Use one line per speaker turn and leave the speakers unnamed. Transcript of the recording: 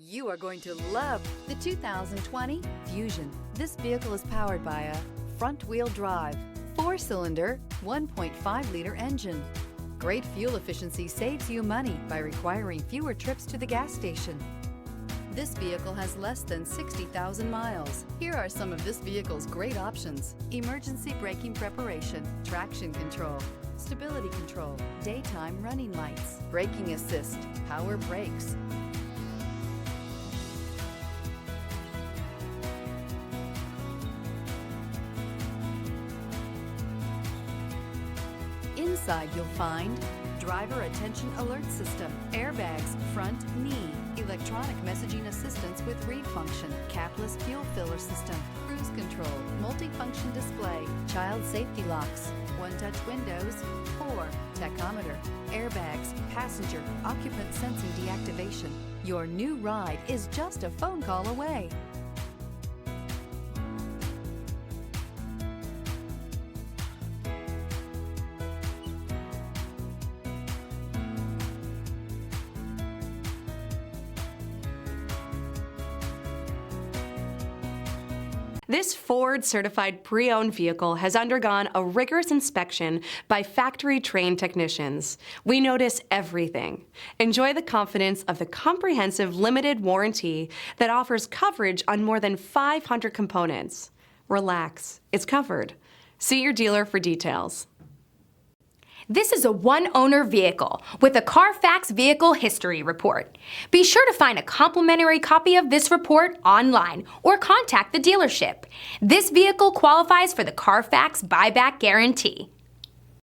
You are going to love the 2020 Fusion. This vehicle is powered by a front-wheel drive, 4-cylinder, 1.5-liter engine. Great fuel efficiency saves you money by requiring fewer trips to the gas station. This vehicle has less than 60,000 miles. Here are some of this vehicle's great options: emergency braking preparation, traction control, stability control, daytime running lights, braking assist, power brakes. Inside you'll find driver attention alert system, airbags, front knee, electronic messaging assistance with read function, capless fuel filler system, cruise control, multifunction display, child safety locks, one-touch windows, 4, tachometer, airbags, passenger, occupant sensing deactivation. Your new ride is just a phone call away.
This Ford-certified pre-owned vehicle has undergone a rigorous inspection by factory-trained technicians. We notice everything. Enjoy the confidence of the comprehensive limited warranty that offers coverage on more than 500 components. Relax, it's covered. See your dealer for details.
This is a one-owner vehicle with a Carfax Vehicle History Report. Be sure to find a complimentary copy of this report online or contact the dealership. This vehicle qualifies for the Carfax Buyback Guarantee.